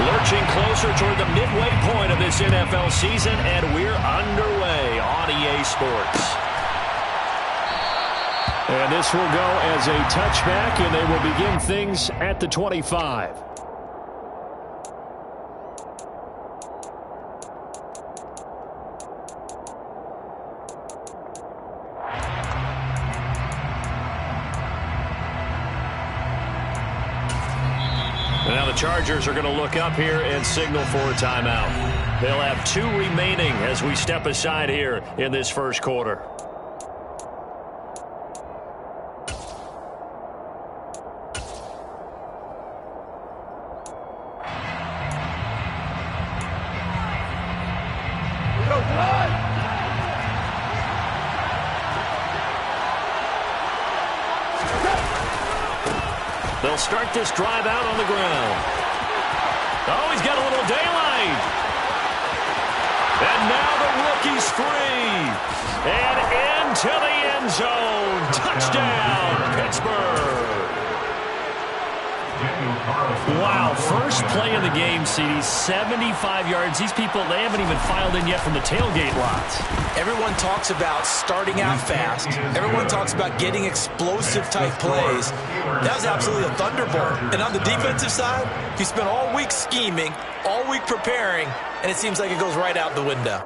Lurching closer toward the midway point of this NFL season, and we're underway on EA Sports. And this will go as a touchback, and they will begin things at the 25. Now the Chargers are going to look up here and signal for a timeout. They'll have 2 remaining as we step aside here in this first quarter. They'll start this drive out on the ground. Oh, he's got a little daylight. And now the rookie's free. And into the end zone. Touchdown, Pittsburgh. Wow, first play of the game, CD, 75 yards. These people, they haven't even filed in yet from the tailgate lots. Everyone talks about starting out fast. Everyone talks about getting explosive-type plays. That was absolutely a thunderbolt. And on the defensive side, you spent all week scheming, all week preparing, and it seems like it goes right out the window.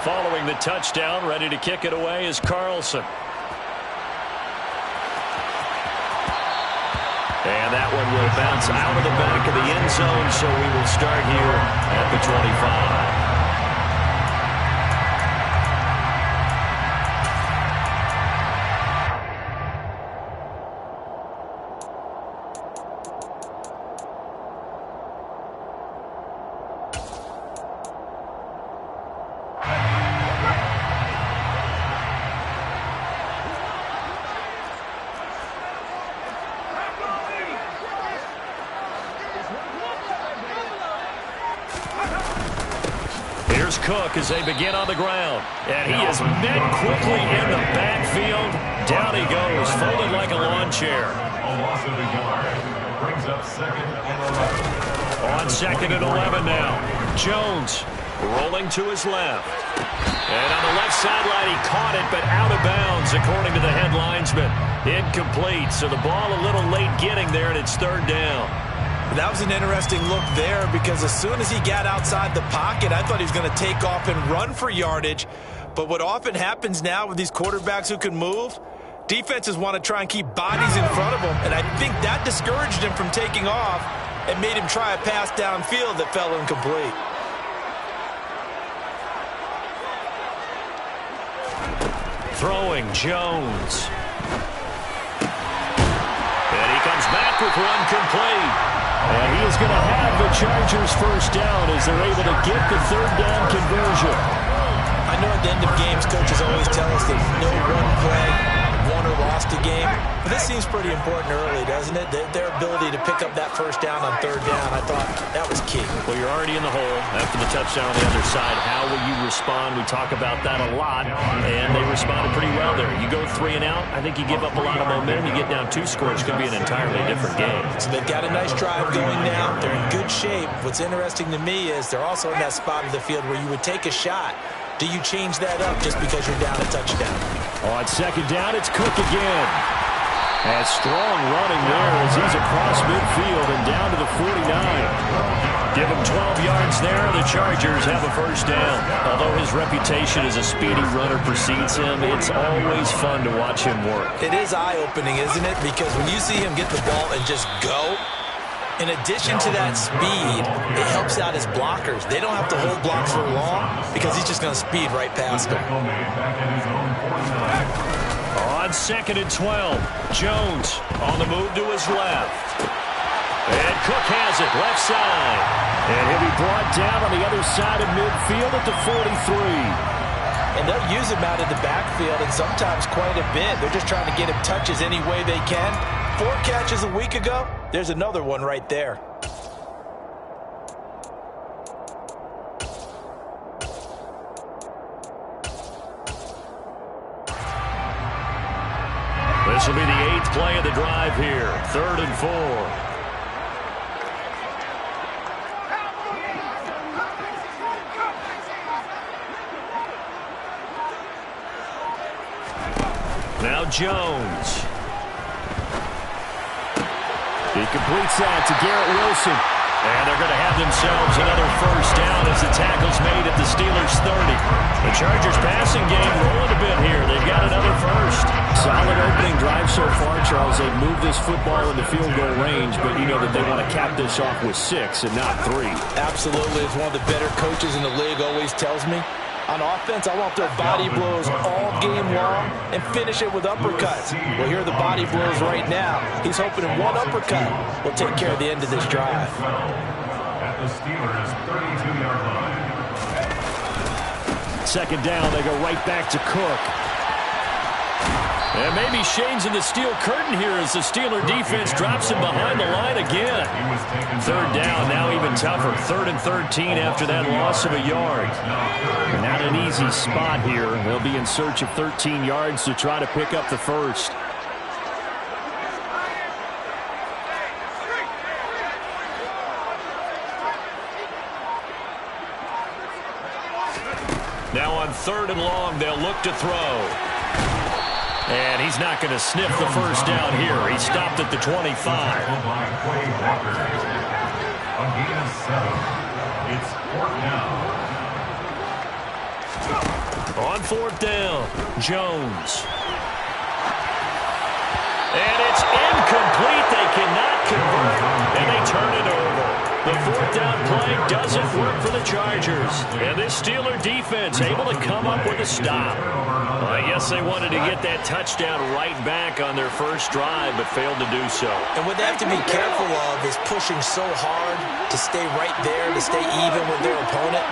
Following the touchdown, ready to kick it away is Carlson. And that one will bounce out of the back of the end zone, so we will start here at the 25. Here's Cook as they begin on the ground. And he is met quickly in the backfield. Down he goes, folded like a lawn chair. On 2nd and 11 now. Jones rolling to his left. And on the left sideline, he caught it, but out of bounds, according to the head linesman. Incomplete, so the ball a little late getting there, and it's 3rd down. That was an interesting look there because as soon as he got outside the pocket, I thought he was going to take off and run for yardage. But what often happens now with these quarterbacks who can move, defenses want to try and keep bodies in front of them, and I think that discouraged him from taking off and made him try a pass downfield that fell incomplete. Throwing Jones. And he comes back with one complete. And he is going to have the Chargers first down as they're able to get the 3rd down conversion. I know at the end of games, coaches always tell us there's no one play, won or lost a game. But this seems pretty important early, doesn't it? Their ability to pick up that first down on 3rd down, I thought that was key. Well, you're already in the hole after the touchdown on the other side. How will you respond? We talk about that a lot, and they responded pretty well there. You go 3 and out, I think you give up a lot of momentum. You get down 2 scores, it's going to be an entirely different game. So they've got a nice drive going now. They're in good shape. What's interesting to me is they're also in that spot of the field where you would take a shot. Do you change that up just because you're down a touchdown? On 2nd down, it's Cook again. And strong running there as he's across midfield and down to the 49. Give him 12 yards there. The Chargers have a first down. Although his reputation as a speedy runner precedes him, it's always fun to watch him work. It is eye-opening, isn't it? Because when you see him get the ball and just go, in addition to that speed, it helps out his blockers. They don't have to hold blocks for long because he's just going to speed right past them. On 2nd and 12, Jones on the move to his left. And Cook has it, left side. And he'll be brought down on the other side of midfield at the 43. And they'll use him out of the backfield, and sometimes quite a bit. They're just trying to get him touches any way they can. 4 catches a week ago. There's another one right there. This will be the 8th play of the drive here. 3rd and 4. Now Jones. He completes that to Garrett Wilson. And they're going to have themselves another first down as the tackle's made at the Steelers' 30. The Chargers passing game rolling a bit here. They've got another first. Solid opening drive so far, Charles. They've moved this football into field goal range, but you know that they want to cap this off with 6 and not 3. Absolutely. It's one of the better coaches in the league always tells me. On offense, I want their body blows all game long and finish it with uppercuts. Well, here are the body blows right now. He's hoping one uppercut will take care of the end of this drive. At the Steelers' 32-yard line. 2nd down, they go right back to Cook. And maybe Shane's in the steel curtain here as the Steeler defense drops him behind the line again. 3rd down, now even tougher. 3rd and 13 after that loss of a yard. Not an easy spot here. They'll be in search of 13 yards to try to pick up the first. Now on 3rd and long, they'll look to throw. And he's not going to sniff the first down here. He stopped at the 25. A gain of 7. It's 4th down. On 4th down, Jones. And it's incomplete. They cannot convert, and they turn it over. The 4th down play doesn't work for the Chargers. And this Steeler defense able to come up with a stop. I guess they wanted to get that touchdown right back on their first drive, but failed to do so. And what they have to be careful of is pushing so hard to stay right there, to stay even with their opponent,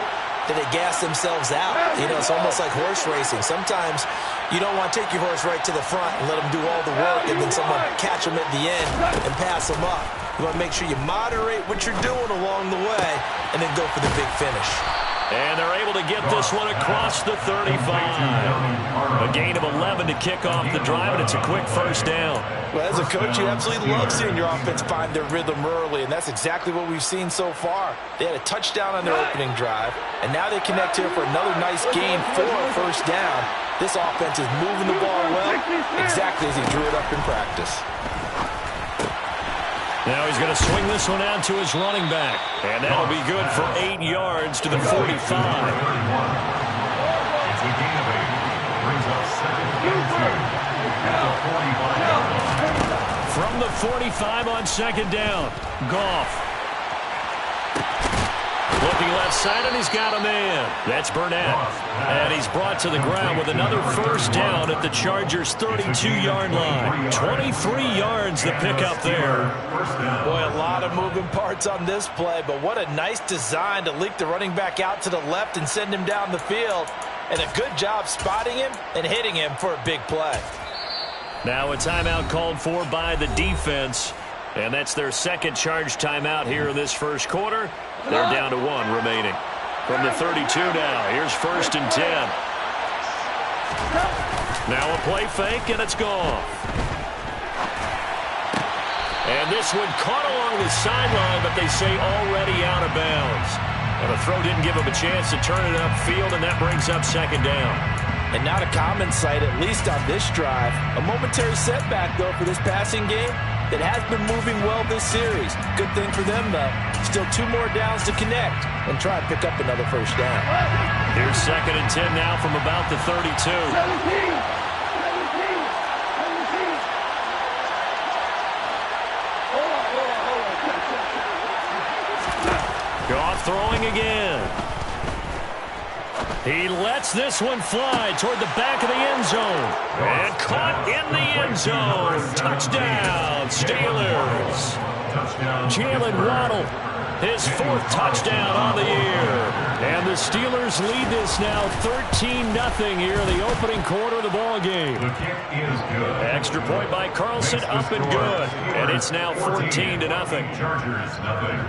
that they gas themselves out. You know, it's almost like horse racing. Sometimes you don't want to take your horse right to the front and let them do all the work, and then someone catch them at the end and pass them up. You want to make sure you moderate what you're doing along the way and then go for the big finish. And they're able to get this one across the 35. A gain of 11 to kick off the drive, and it's a quick first down. Well, as a coach, you absolutely love seeing your offense find their rhythm early, and that's exactly what we've seen so far. They had a touchdown on their opening drive, and now they connect here for another nice gain for a first down. This offense is moving the ball well, exactly as he drew it up in practice. Now he's going to swing this one out to his running back. And that'll be good for 8 yards to the 45. It's a gain of 8. Brings up 2nd and 2 at the 45. From the 45 on 2nd down, Goff. Looking left side, and he's got a man. That's Burnett. And he's brought to the ground with another first down at the Chargers' 32-yard line. 23 yards to pick up there. Boy, a lot of moving parts on this play, but what a nice design to leak the running back out to the left and send him down the field. And a good job spotting him and hitting him for a big play. Now a timeout called for by the defense. And that's their second charge timeout here in this first quarter. They're down to 1 remaining. From the 32 now, here's 1st and 10. Now a play fake, and it's gone. And this one caught along the sideline, but they say already out of bounds. And the throw didn't give him a chance to turn it upfield, and that brings up 2nd down. And not a common sight, at least on this drive. A momentary setback, though, for this passing game. It has been moving well this series. Good thing for them, though. Still 2 more downs to connect and try and pick up another first down. Here's 2nd and 10 now from about the 32. Goff throwing again. He lets this one fly toward the back of the end zone. And caught in the end zone. Touchdown, Steelers. Jaylen Waddle, his 4th touchdown on the year. And the Steelers lead this now 13-0 here in the opening quarter of the ball game. The kick is good. Extra point by Carlson, up and good. And it's now 14-0. Chargers, nothing.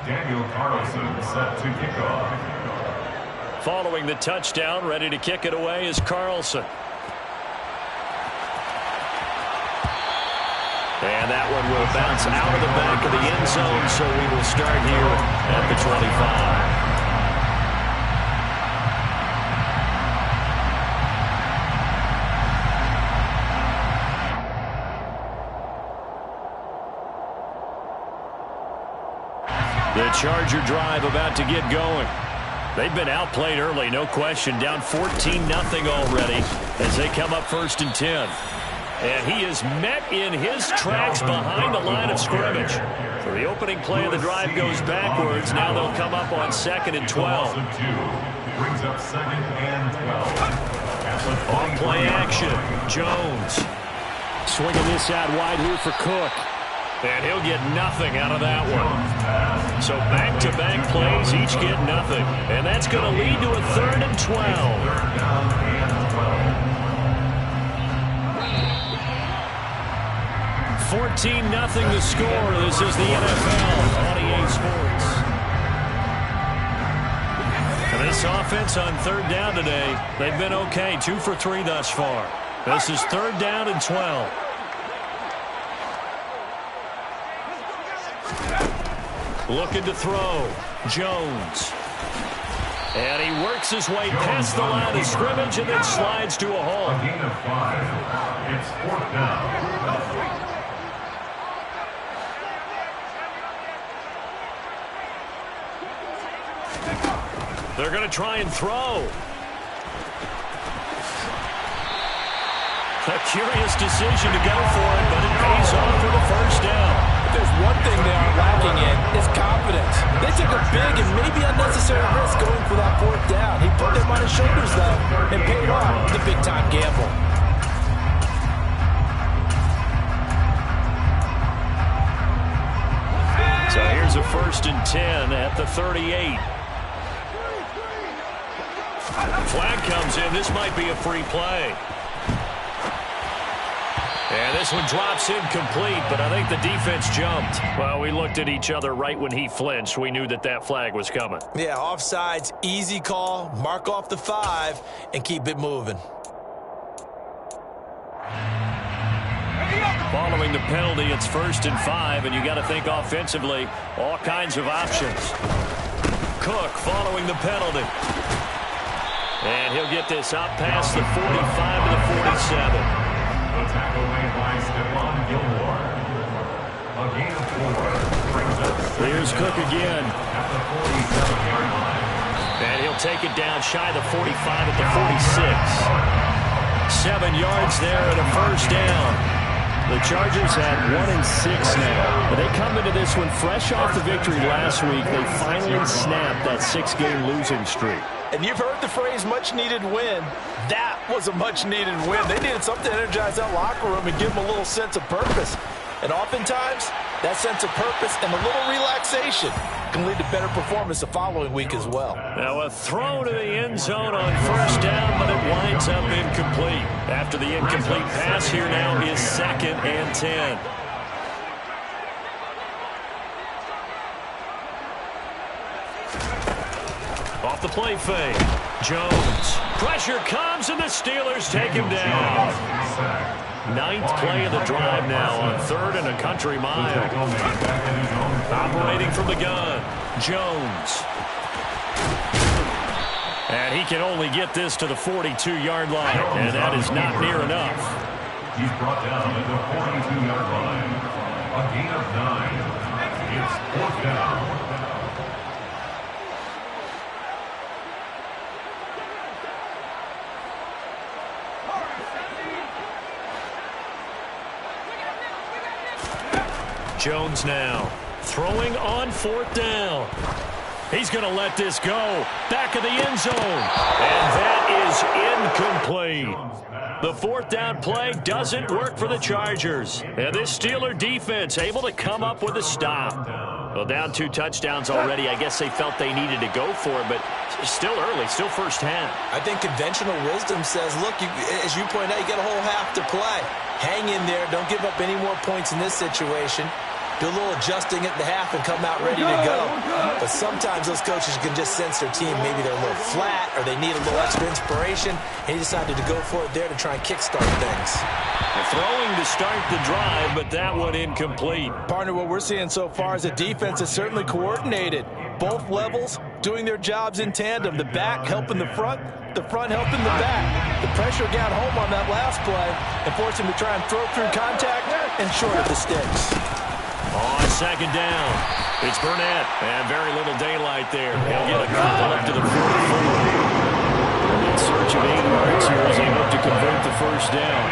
Daniel Carlson set to kick off. Following the touchdown, ready to kick it away is Carlson. And that one will bounce out of the back of the end zone, so we will start here at the 25. The Charger drive about to get going. They've been outplayed early, no question. Down 14-0 already as they come up 1st and 10. And he is met in his tracks behind the line of scrimmage. So the opening play of the drive goes backwards. Now they'll come up on 2nd and 12. Brings up 2nd and 12. On play action, Jones. Swinging this out wide here for Cook. And he'll get nothing out of that one. So back-to-back plays, each get nothing. And that's going to lead to a 3rd and 12. 3rd down and 12. 14-0 the score. This is the NFL on EA Sports. And this offense on 3rd down today, they've been okay. 2 for 3 thus far. This is 3rd down and 12. Looking to throw. Jones. And he works his way past the line of scrimmage and then slides to a hole. A gain of 5. It's 4th down. They're going to try and throw. A curious decision to go for it, but it pays off for the 1st down. If there's one thing they are lacking in, it's confidence. They took a big and maybe unnecessary risk going for that 4th down. He put them on his shoulders, though, and paid off the big-time gamble. So here's a 1st and 10 at the 38. Flag comes in. This might be a free play. And this one drops incomplete, but I think the defense jumped. Well, we looked at each other right when he flinched. We knew that that flag was coming. Yeah, offsides, easy call. Mark off the 5 and keep it moving. Following the penalty, it's 1st and 5, and you got to think offensively, all kinds of options. Cook following the penalty. And he'll get this out past the 45 to the 47. The tackle made by Stephon Gilmore. A gain of 4 brings up. Here's Cook again. At the 47-yard line. And he'll take it down shy of the 45 at the 46. 7 yards there and a 1st down. The Chargers had 1 and 6 now. But they come into this one fresh off the victory last week. They finally snapped that 6-game losing streak. And you've heard the phrase much-needed win. That was a much-needed win. They needed something to energize that locker room and give them a little sense of purpose. And oftentimes, that sense of purpose and a little relaxation can lead to better performance the following week as well. Now a throw to the end zone on 1st down, but it winds up incomplete. After the incomplete pass, here now is 2nd and 10. Off the play fake. Jones. Pressure comes, and the Steelers take him down. 9th play of the drive now on 3rd and a country mile. Operating from the gun. Jones. And he can only get this to the 42-yard line, and that is not near enough. He's brought down at the 42-yard line. A gain of 9. It's 4th down. Jones now throwing on 4th down. He's going to let this go. Back of the end zone. And that is incomplete. The 4th down play doesn't work for the Chargers. And this Steeler defense able to come up with a stop. Well, down 2 touchdowns already. I guess they felt they needed to go for it, but still early, still first half. I think conventional wisdom says, look, as you point out, you got a whole half to play. Hang in there. Don't give up any more points in this situation. do a little adjusting at the half and come out ready to go. But sometimes those coaches can just sense their team. Maybe they're a little flat or they need a little extra inspiration. And he decided to go for it there to try and kickstart things. Throwing to start the drive, but that one incomplete. Partner, what we're seeing so far is the defense is certainly coordinated. Both levels doing their jobs in tandem. The back helping the front helping the back. The pressure got home on that last play and forced him to try and throw through contact and short of the sticks. On second down, it's Burnett, and very little daylight there. He'll get a couple up to the 44. In search of 8 yards here as they look to convert the first down.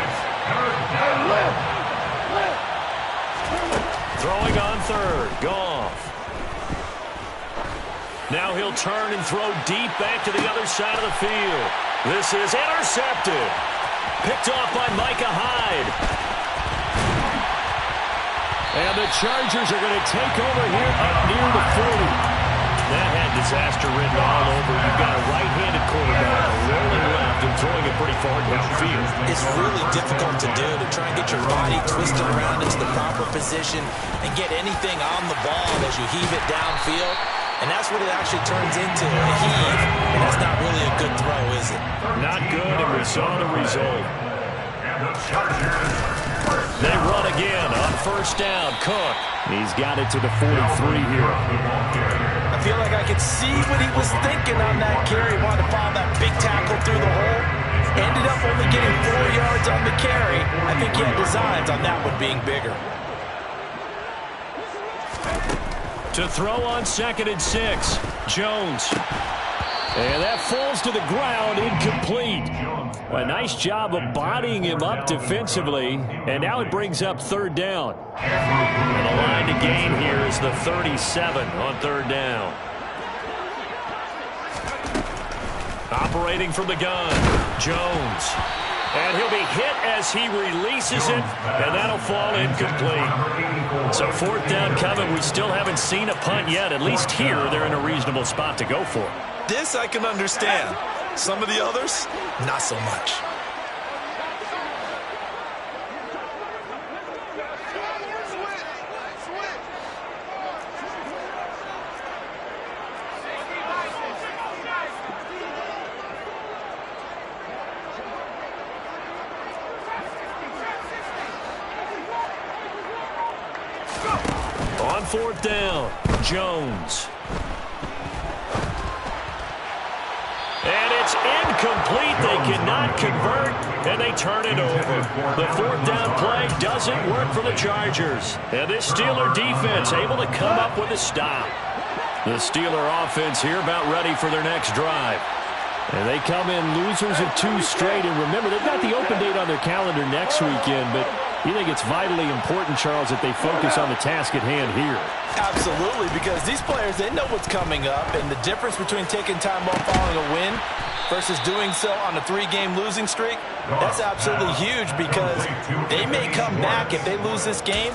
Throwing on third, Goff. Now he'll turn and throw deep back to the other side of the field. This is intercepted. Picked off by Micah Hyde. And the Chargers are going to take over here up near the 40. That had disaster written all over. You've got a right-handed quarterback rolling left and throwing it pretty far downfield. It's really difficult to do, to try and get your body twisted around into the proper position and get anything on the ball as you heave it downfield. And that's what it actually turns into, a heave. And that's not really a good throw, is it? Not good, and we saw the result. They run again on first down. Cook. He's got it to the 43 here. I feel like I could see what he was thinking on that carry. He wanted to follow that big tackle through the hole. Ended up only getting 4 yards on the carry. I think he had designs on that one being bigger. To throw on 2nd and 6. Jones. And that falls to the ground, incomplete. A nice job of bodying him up defensively. And now it brings up 3rd down. And the line to gain here is the 37 on 3rd down. Operating from the gun, Jones. And he'll be hit as he releases it, and that'll fall incomplete. So 4th down coming. We still haven't seen a punt yet. At least here, they're in a reasonable spot to go for. This I can understand. Some of the others, not so much. On 4th down, Jones. And it's incomplete. They cannot convert, and they turn it over. The 4th down play doesn't work for the Chargers. And this Steeler defense able to come up with a stop. The Steeler offense here about ready for their next drive. And they come in losers of 2 straight. And remember, they've got the open date on their calendar next weekend, but you think it's vitally important, Charles, that they focus on the task at hand here? Absolutely, because these players, they know what's coming up, and the difference between taking time off following a win versus doing so on a 3-game losing streak, that's absolutely huge because they may come back if they lose this game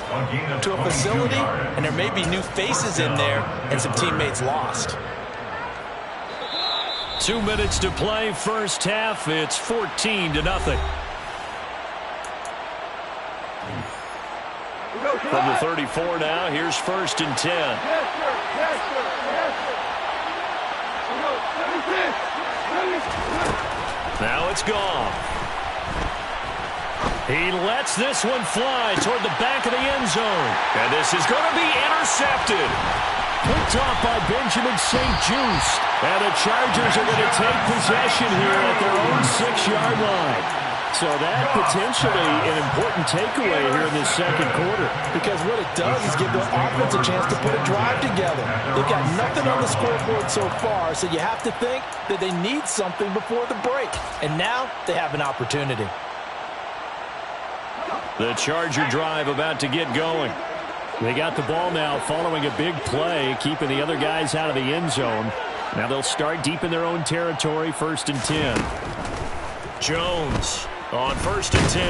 to a facility, and there may be new faces in there and some teammates lost. 2 minutes to play, first half. It's 14-0. From the 34 now, here's 1st and 10. Now it's gone. He lets this one fly toward the back of the end zone. And this is going to be intercepted. Picked off by Benjamin St-Juste. And the Chargers are going to take possession here at their own 6-yard line. So that potentially an important takeaway here in this 2nd quarter. Because what it does is give the offense a chance to put a drive together. They've got nothing on the scoreboard so far, so you have to think that they need something before the break. And now they have an opportunity. The Charger drive about to get going. They got the ball now following a big play, keeping the other guys out of the end zone. Now they'll start deep in their own territory, 1st and 10. Jones. On 1st and 10.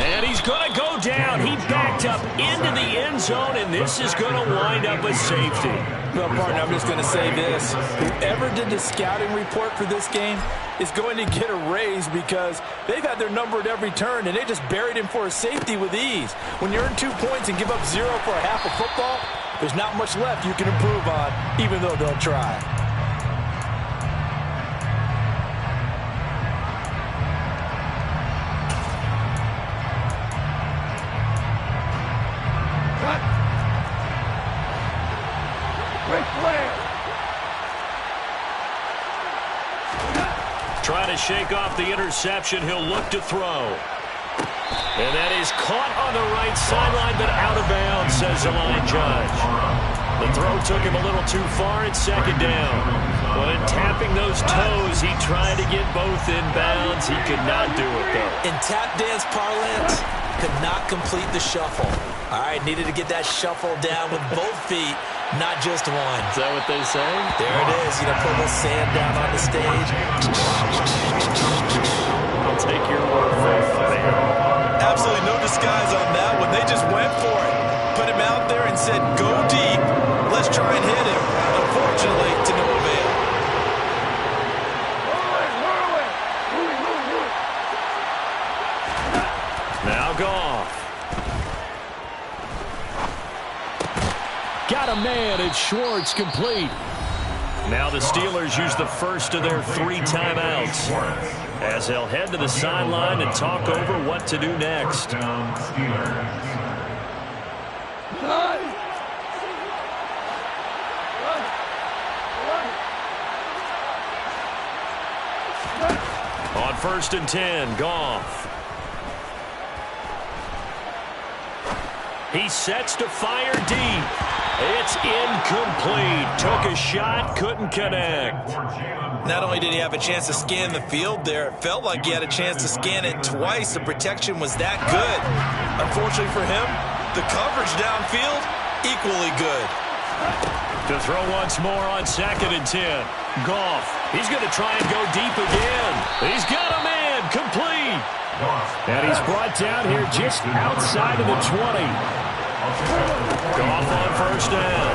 And he's going to go down. He backed up into the end zone, and this is going to wind up a safety. Well, partner, I'm just going to say this. Whoever did the scouting report for this game is going to get a raise because they've had their number at every turn, and they just buried him for a safety with ease. When you earn 2 points and give up 0 for a half of football, there's not much left you can improve on, even though they'll try. Trying to shake off the interception. He'll look to throw. And that is caught on the right sideline, but out of bounds, says the line judge. The throw took him a little too far at 2nd down. But in tapping those toes, he tried to get both in bounds. He could not do it, though. In tap dance parlance, could not complete the shuffle. All right, needed to get that shuffle down with both feet, not just one. Is that what they say? There it is. You know, put a little sand down on the stage. I'll take your word for it. Absolutely no disguise on that one. They just went for it. Put him out there and said, go deep. Let's try and hit him. Unfortunately, to no avail. Now Goff. Got a man at Schwartz, complete. Now the Steelers use the first of their 3 timeouts as they'll head to the sideline and talk over what to do next. On 1st and 10, Goff. He sets to fire deep. It's incomplete. Took a shot, couldn't connect. Not only did he have a chance to scan the field there, it felt like he had a chance to scan it twice. The protection was that good. Unfortunately for him, the coverage downfield, equally good. To throw once more on 2nd and 10. Goff. He's going to try and go deep again. He's got a man, complete. And he's brought down here just outside of the 20. Goff on 1st down.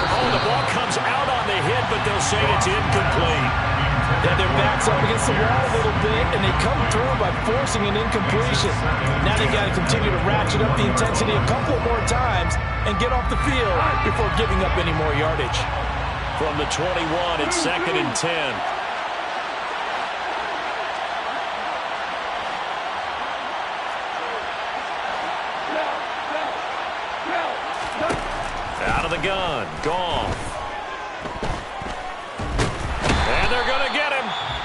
Oh, the ball comes out on the hit, but they'll say it's incomplete. Yeah, their backs up against the wall a little bit, and they come through by forcing an incompletion. Now they've got to continue to ratchet up the intensity a couple more times and get off the field before giving up any more yardage. From the 21, it's 2nd and 10. Out of the gun, Goff. And they're going to get him.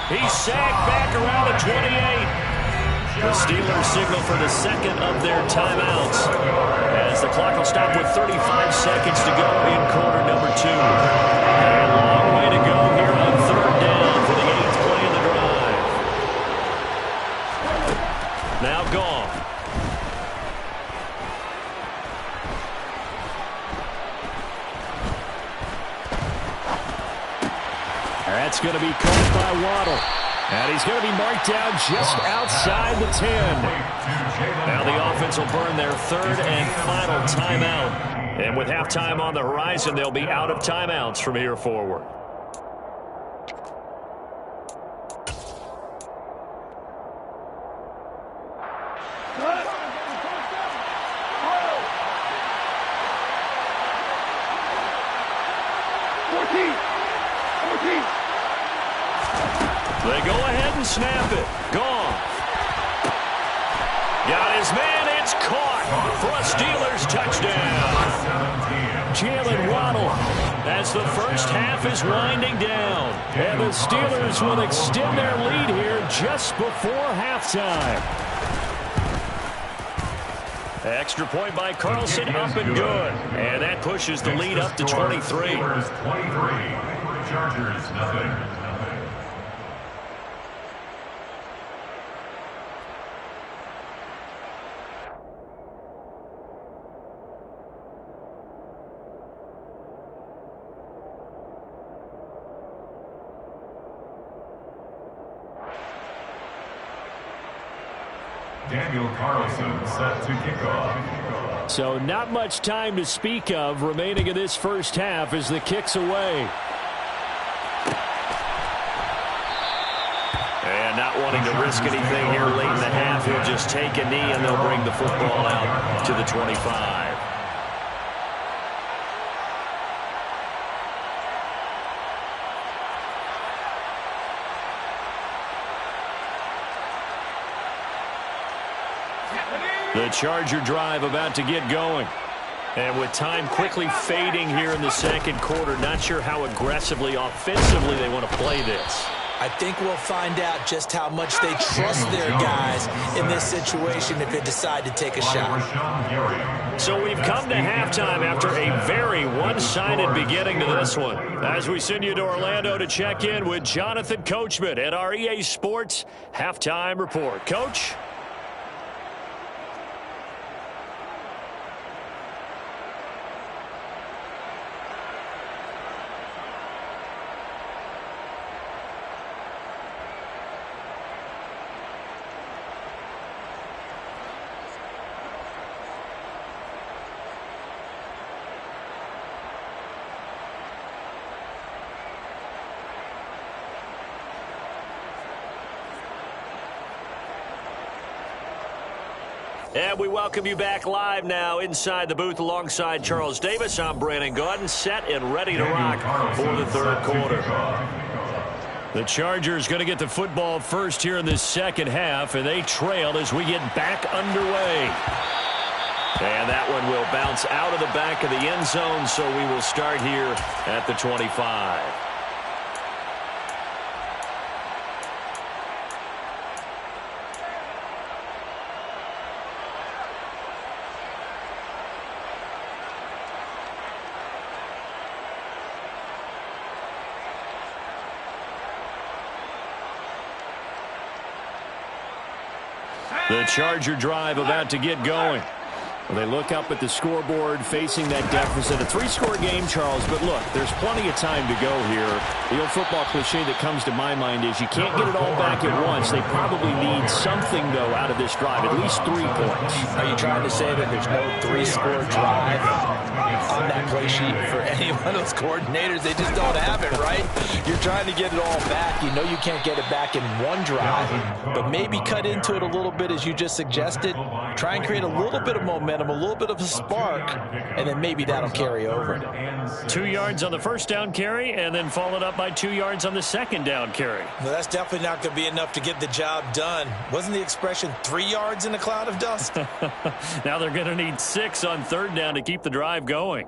He's sagged back around the 28. The Steelers signal for the 2nd of their timeouts as the clock will stop with 35 seconds to go in quarter number 2. And a long way to go here on 3rd down for the 8th play of the drive. Now Goff. That's going to be caught by Waddle. And he's going to be marked down just outside the 10. Now the offense will burn their 3rd and final timeout. And with halftime on the horizon, they'll be out of timeouts from here forward. They go ahead and snap it. Goff. Got his man. It's caught for a Steelers touchdown. Jaylen Waddle as the first half is winding down. And the Steelers will extend their lead here just before halftime. Extra point by Carlson, up and good. And that pushes the lead up to 23. Chargers, nothing. Daniel Carlson set to kick off. So not much time to speak of remaining in this first half as the kick's away. And not wanting to risk anything here late in the half, he'll just take a knee and they'll bring the football out to the 25. The Charger drive about to get going. And with time quickly fading here in the second quarter, not sure how aggressively, offensively they want to play this. I think we'll find out just how much they trust their guys in this situation if they decide to take a shot. So we've come to halftime after a very one-sided beginning to this one. As we send you to Orlando to check in with Jonathan Coachman at our EA Sports Halftime Report. Coach? And we welcome you back live now inside the booth alongside Charles Davis. I'm Brandon Gaudin, set and ready to rock for the third quarter. The Chargers going to get the football first here in this second half, and they trail as we get back underway. And that one will bounce out of the back of the end zone, so we will start here at the 25. The Charger drive about to get going. Well, they look up at the scoreboard facing that deficit. A three-score game, Charles, but look, there's plenty of time to go here. The old football cliche that comes to my mind is you can't get it all back at once. They probably need something, though, out of this drive, at least 3 points. Are you trying to say that there's no three-score drive on that play sheet for any one of those coordinators? They just don't have it, right? You're trying to get it all back. You know you can't get it back in one drive, but maybe cut into it a little bit as you just suggested. Try and create a little bit of momentum, a little bit of a spark, and then maybe that'll carry over. 2 yards on the first down carry, and then followed up by 2 yards on the second down carry. Well, that's definitely not going to be enough to get the job done. Wasn't the expression 3 yards in a cloud of dust? Now they're going to need 6 on third down to keep the drive going.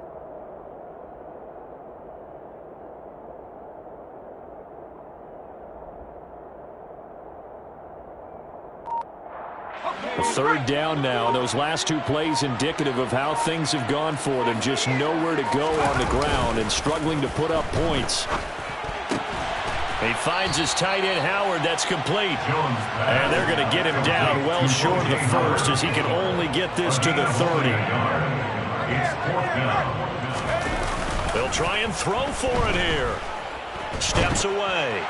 Third down now, and those last 2 plays indicative of how things have gone for them. Just nowhere to go on the ground and struggling to put up points. He finds his tight end, Howard. That's complete. And they're going to get him down well short of the first as he can only get this to the 30. They'll try and throw for it here. Steps away.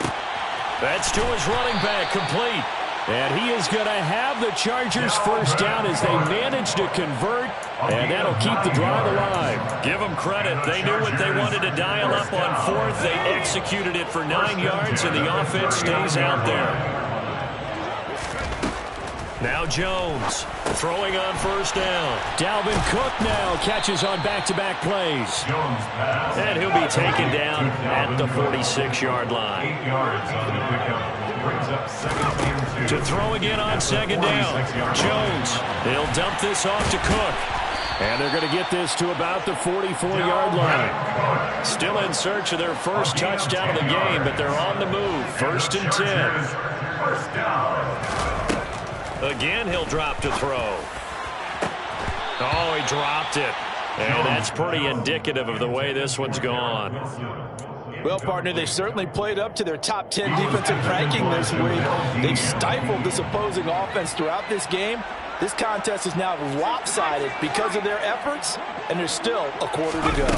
That's to his running back, complete. And he is going to have the Chargers first down as they manage to convert, and that'll keep the drive alive. Give them credit. They knew what they wanted to dial up on fourth. They executed it for 9 yards, and the offense stays out there. Now Jones throwing on first down. Dalvin Cook now catches on back-to-back plays. And he'll be taken down at the 46-yard line. 8 yards on the pickup. Brings up second and 2. To throw again on second down. Jones, they'll dump this off to Cook. And they're going to get this to about the 44-yard line. Still in search of their first touchdown of the game, but they're on the move. First and 10. First down. Again, he'll drop to throw. Oh, he dropped it. And that's pretty indicative of the way this one's gone. Well, partner, they certainly played up to their top 10 defensive ranking this week. They've stifled this opposing offense throughout this game. This contest is now lopsided because of their efforts, and there's still a quarter to go.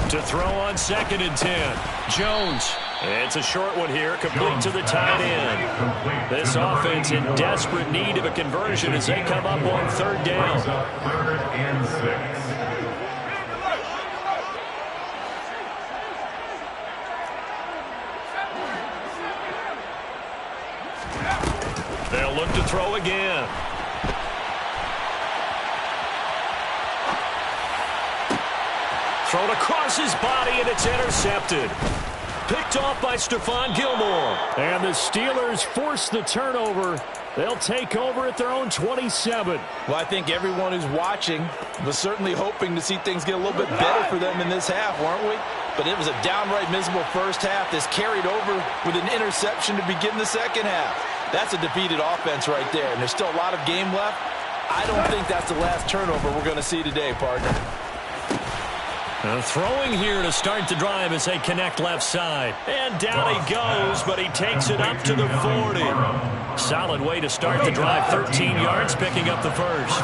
To throw on 2nd and 10. Jones. It's a short one here, complete to the tight end. This offense in desperate need of a conversion as they come up on 3rd down. 3rd and 6. They'll look to throw again. Thrown across his body, and it's intercepted. Picked off by Stephon Gilmore. And the Steelers force the turnover. They'll take over at their own 27. Well, I think everyone who's watching was certainly hoping to see things get a little bit better for them in this half, weren't we? But it was a downright miserable first half. This carried over with an interception to begin the second half. That's a defeated offense right there, and there's still a lot of game left. I don't think that's the last turnover we're going to see today, partner. Throwing here to start the drive as they connect left side. And down he goes, but he takes it up to the 40. Solid way to start the drive. 13 yards, picking up the first.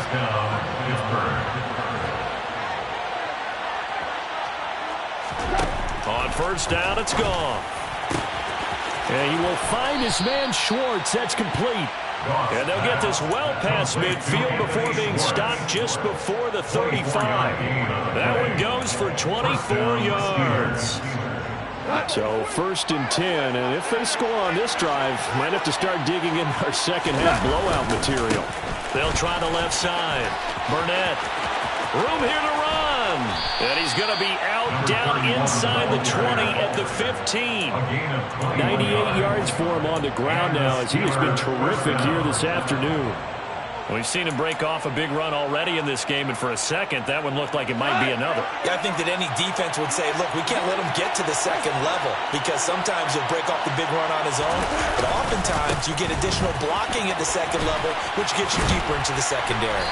On 1st down, it's gone. And he will find his man Schwartz. That's complete. And they'll get this well past midfield before being stopped just before the 35. That one goes for 24 yards. So 1st and 10, and if they score on this drive, might have to start digging in our second half blowout material. They'll try the left side. Burnett. Room here to run. And he's going to be out down inside the 20 at the 15. 98 yards for him on the ground now as he has been terrific here this afternoon. We've seen him break off a big run already in this game, and for a second, that one looked like it might be another. Yeah, I think that any defense would say, look, we can't let him get to the second level because sometimes he'll break off the big run on his own, but oftentimes you get additional blocking at the second level, which gets you deeper into the secondary.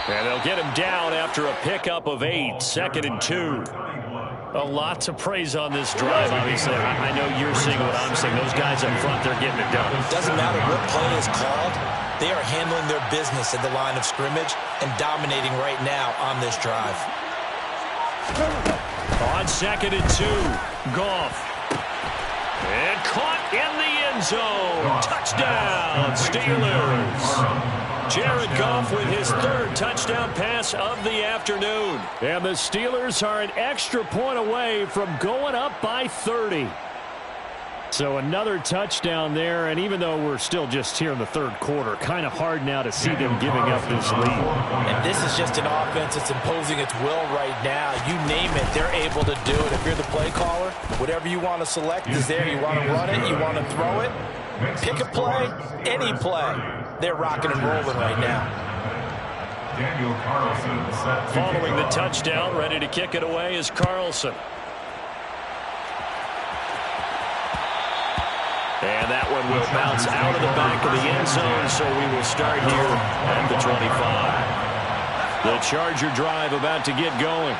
And they'll get him down after a pickup of 8, 2nd and 2. A lot to praise on this drive, obviously. I know you're seeing what I'm seeing. Those guys up front, they're getting it done. Doesn't matter what play is called. They are handling their business at the line of scrimmage and dominating right now on this drive. On 2nd and 2, Goff. And caught in the end zone. Touchdown, Steelers. Jared Goff with his 3rd touchdown pass of the afternoon. And the Steelers are an extra point away from going up by 30. So another touchdown there, and even though we're still just here in the 3rd quarter, kind of hard now to see them giving up this lead. And this is just an offense that's imposing its will right now. You name it, they're able to do it. If you're the play caller, whatever you want to select is there. You want to run it, you want to throw it, pick a play, any play. They're rocking and rolling right now. Following the touchdown, ready to kick it away is Carlson. And that one will bounce out of the back of the end zone, so we will start here at the 25. The Charger drive about to get going.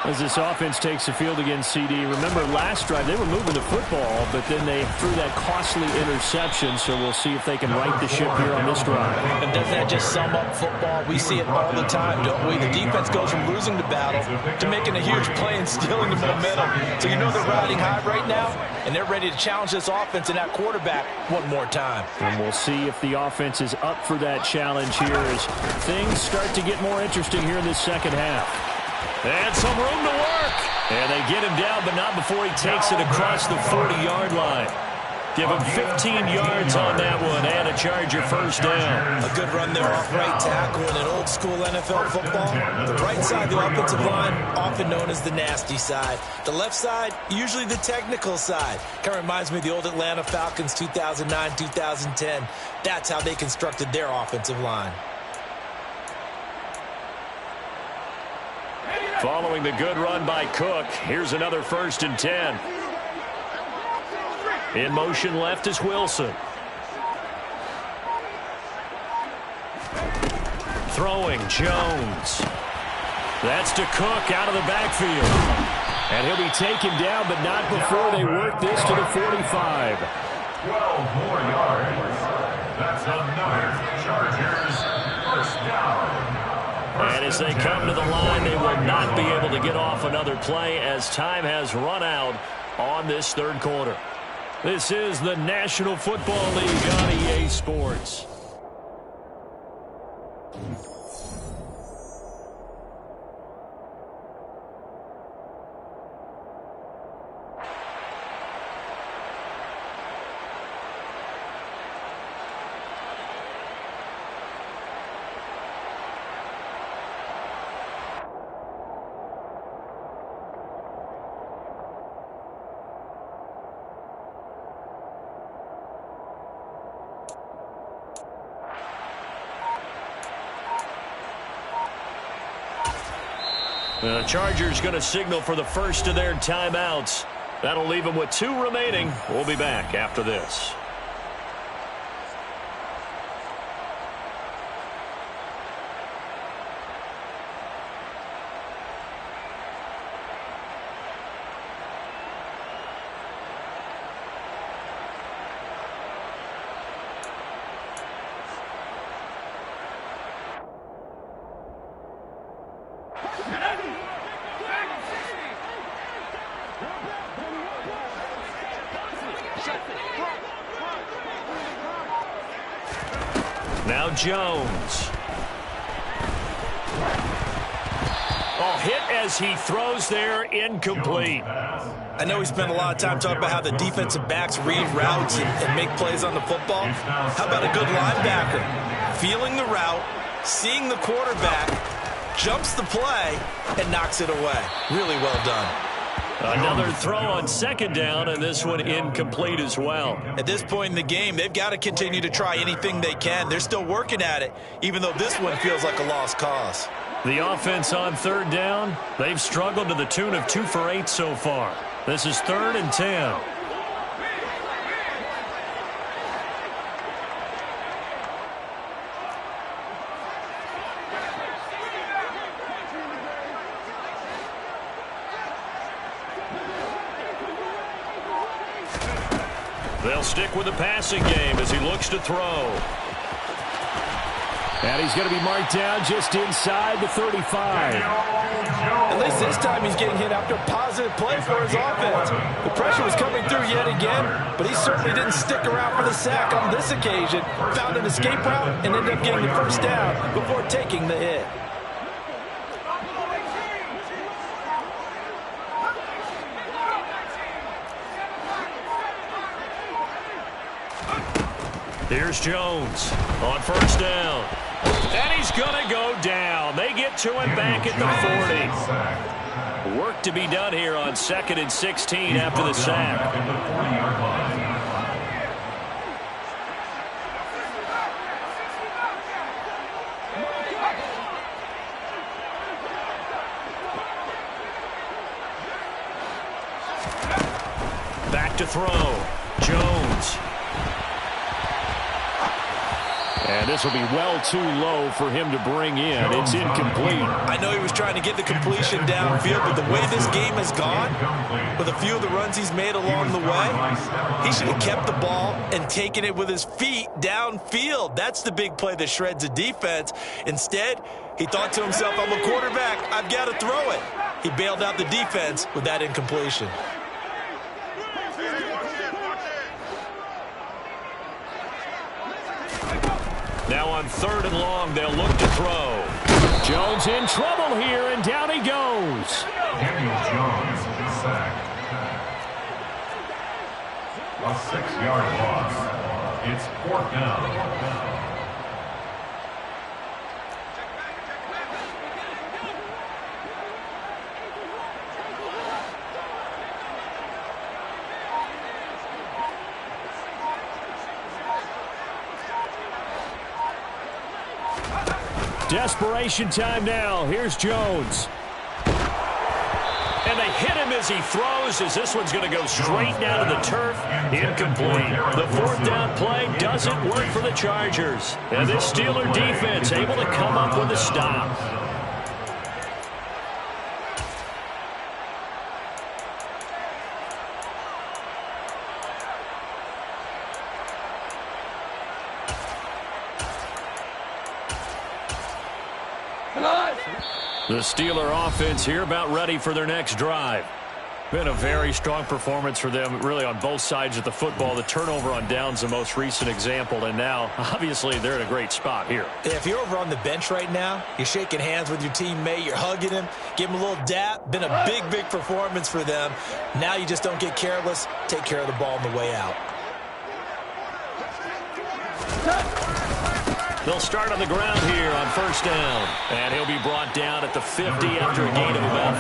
As this offense takes the field against CD, remember last drive they were moving the football, but then they threw that costly interception, so we'll see if they can right the ship here on this drive. And doesn't that just sum up football? We see it all the time, don't we? The defense goes from losing the battle to making a huge play and stealing the momentum. So you know they're riding high right now, and they're ready to challenge this offense and that quarterback one more time. And we'll see if the offense is up for that challenge here as things start to get more interesting here in this second half. And some room to work. And they get him down, but not before he takes it across the 40-yard line. Give him 15 yards on that one and a Charger 1st down. A good run there off right tackle in an old-school NFL football. The right side, the offensive line, often known as the nasty side. The left side, usually the technical side. Kind of reminds me of the old Atlanta Falcons 2009-2010. That's how they constructed their offensive line. Following the good run by Cook, here's another 1st and 10. In motion left is Wilson. Throwing, Jones. That's to Cook out of the backfield. And he'll be taken down, but not before they work this to the 45. 12 more yards. That's another Chargers 1st down. And as they come to the line, they will not be able to get off another play as time has run out on this third quarter. This is the National Football League on EA Sports. The Chargers going to signal for the first of their timeouts. That'll leave them with 2 remaining. We'll be back after this. Now Jones. Oh, hit as he throws there, incomplete. I know we spent a lot of time talking about how the defensive backs read routes and make plays on the football. How about a good linebacker? Feeling the route, seeing the quarterback, jumps the play, and knocks it away. Really well done. Another throw on second down, and this one incomplete as well. At this point in the game, they've got to continue to try anything they can. They're still working at it, even though this one feels like a lost cause. The offense on third down, they've struggled to the tune of 2 for 8 so far. This is 3rd and 10. They'll stick with the passing game as he looks to throw. And he's going to be marked down just inside the 35. At least this time he's getting hit after a positive play for his offense. The pressure was coming through yet again, but he certainly didn't stick around for the sack on this occasion. Found an escape route and ended up getting the first down before taking the hit. Here's Jones on first down. And he's going to go down. They get to him back at the 40. Work to be done here on 2nd and 16 after the sack. Back to throw. Jones. And this will be well too low for him to bring in. It's incomplete. I know he was trying to get the completion downfield, but the way this game has gone, with a few of the runs he's made along the way, he should have kept the ball and taken it with his feet downfield. That's the big play that shreds the defense. Instead, he thought to himself, I'm a quarterback, I've got to throw it. He bailed out the defense with that incompletion. Now on 3rd and long, they'll look to throw. Jones in trouble here, and down he goes. Daniel Jones sacked. A 6-yard loss. It's 4th down. Desperation time now. Here's Jones. And they hit him as he throws, as this one's going to go straight down to the turf. Incomplete. The 4th down play doesn't work for the Chargers. And this Steeler defense able to come up with a stop. The Steeler offense here about ready for their next drive. Been a very strong performance for them, really, on both sides of the football. The turnover on downs, the most recent example, and now, obviously, they're in a great spot here. Yeah, if you're over on the bench right now, you're shaking hands with your teammate, you're hugging him, give him a little dap. Been a big, big performance for them. Now you just don't get careless. Take care of the ball on the way out. They'll start on the ground here on first down, and he'll be brought down at the 50 after a gain of about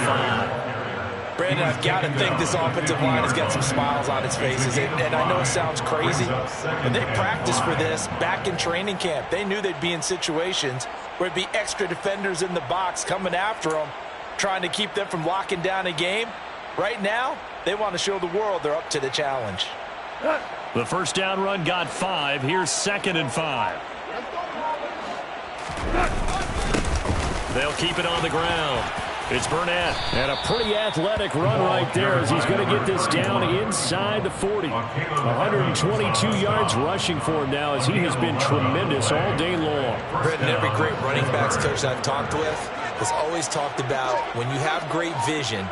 5. Brandon, I've got to think this offensive line has got some smiles on its faces. And I know it sounds crazy, but they practiced for this back in training camp. They knew they'd be in situations where it'd be extra defenders in the box coming after them, trying to keep them from locking down a game. Right now, they want to show the world they're up to the challenge. The first down run got 5. Here's 2nd and 5. They'll keep it on the ground. It's Burnett. And a pretty athletic run right there as he's going to get this down inside the 40. 122 yards rushing for him now as he has been tremendous all day long. Brendan, every great running backs coach I've talked with has always talked about when you have great vision,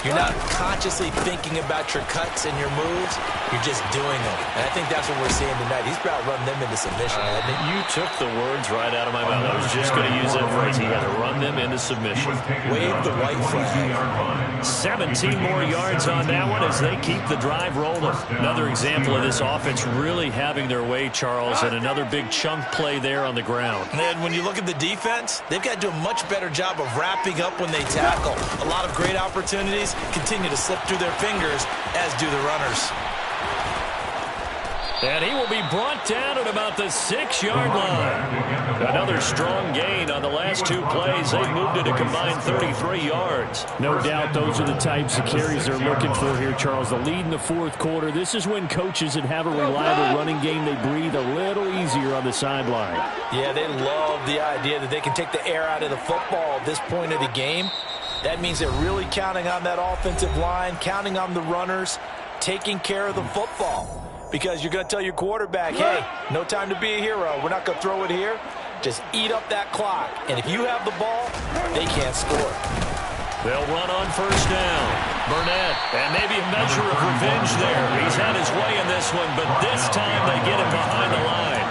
you're not consciously thinking about your cuts and your moves. You're just doing them. And I think that's what we're seeing tonight. He's about running them into submission, hasn't he? You took the words right out of my mouth. I was just going to use that phrase. He had to run them into submission. Wave the white flag. 17 more yards on that one as they keep the drive rolling. Another example of this offense really having their way, Charles, and another big chunk play there on the ground. And when you look at the defense, they've got to do a much better job of wrapping up when they tackle. A lot of great opportunities continue to slip through their fingers, as do the runners. And he will be brought down at about the 6-yard line. Another strong gain on the last 2 plays. They've moved it a combined 33 yards. No doubt those are the types of carries they're looking for here, Charles. The lead in the 4th quarter. This is when coaches that have a reliable running game, they breathe a little easier on the sideline. Yeah, they love the idea that they can take the air out of the football at this point of the game. That means they're really counting on that offensive line, counting on the runners, taking care of the football. Because you're going to tell your quarterback, hey, no time to be a hero. We're not going to throw it here. Just eat up that clock. And if you have the ball, they can't score. They'll run on first down. Burnett, and maybe a measure of revenge there. He's had his way in this one, but this time they get him behind the line.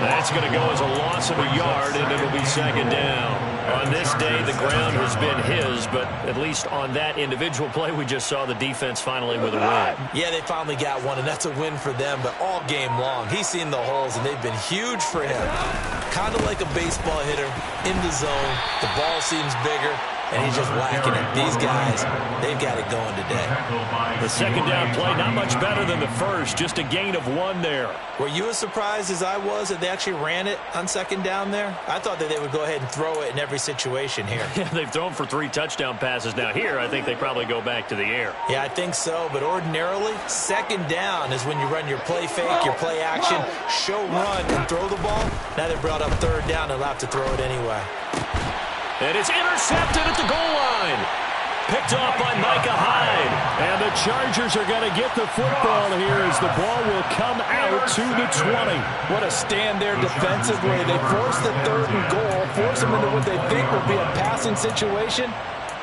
That's going to go as a loss of a yard, and it'll be 2nd down. On this day, the ground has been his, but at least on that individual play, we just saw the defense finally with a win. Yeah, they finally got one, and that's a win for them, but all game long, he's seen the holes, and they've been huge for him. Kind of like a baseball hitter in the zone. The ball seems bigger, and he's just whacking it. These guys, they've got it going today. The 2nd down play, not much better than the first, just a gain of 1 there. Were you as surprised as I was that they actually ran it on 2nd down there? I thought that they would go ahead and throw it in every situation here. Yeah, they've thrown for 3 touchdown passes. Now here, I think they probably go back to the air. Yeah, I think so, but ordinarily, 2nd down is when you run your play fake, your play action, show run, and throw the ball. Now they brought up 3rd down and allowed to throw it anyway. And it's intercepted at the goal line. Picked off by Micah Hyde. And the Chargers are going to get the football here as the ball will come out to the 20. What a stand there defensively. They force the 3rd and goal, force them into what they think will be a passing situation,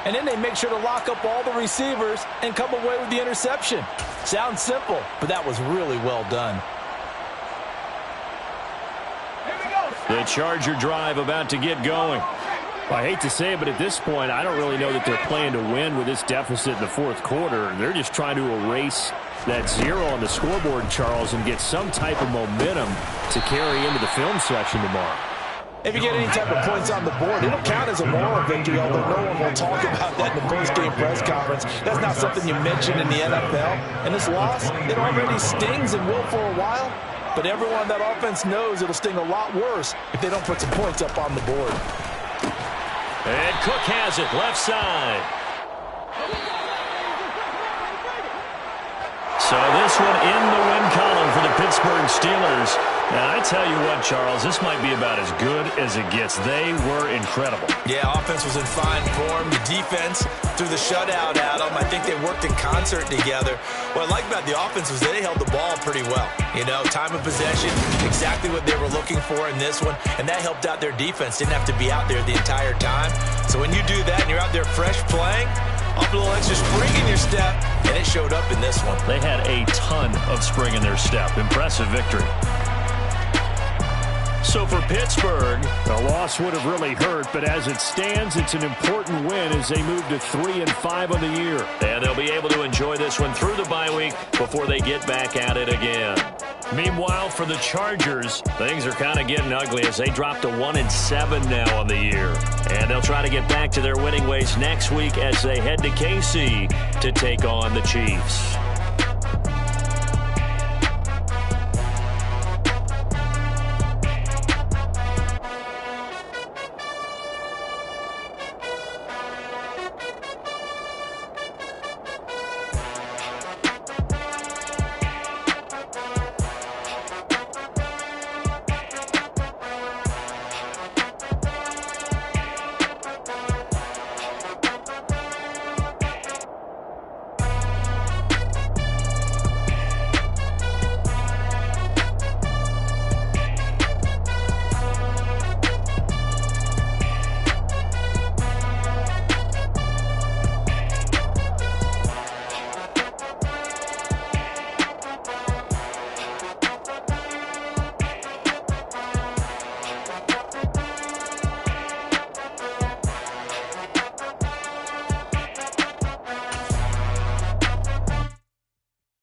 and then they make sure to lock up all the receivers and come away with the interception. Sounds simple, but that was really well done. The Charger drive about to get going. I hate to say it, but at this point, I don't really know that they're playing to win with this deficit in the 4th quarter. They're just trying to erase that 0 on the scoreboard, Charles, and get some type of momentum to carry into the film section tomorrow. If you get any type of points on the board, it'll count as a moral victory, although no one will talk about that in the post-game press conference. That's not something you mention in the NFL. And this loss, it already stings and will for a while, but everyone on that offense knows it'll sting a lot worse if they don't put some points up on the board. And Cook has it, left side. So this one in the win column for the Pittsburgh Steelers. Now, I tell you what, Charles, this might be about as good as it gets. They were incredible. Yeah, offense was in fine form. The defense threw the shutout at them. I think they worked in concert together. What I like about the offense was they held the ball pretty well. You know, time of possession, exactly what they were looking for in this one, and that helped out their defense. Didn't have to be out there the entire time. So when you do that and you're out there fresh playing, up a little extra spring in your step, and it showed up in this one. They had a ton of spring in their step. Impressive victory. So for Pittsburgh, the loss would have really hurt, but as it stands, it's an important win as they move to 3-5 on the year. And they'll be able to enjoy this one through the bye week before they get back at it again. Meanwhile, for the Chargers, things are kind of getting ugly as they drop to 1-7 now on the year. And they'll try to get back to their winning ways next week as they head to KC to take on the Chiefs.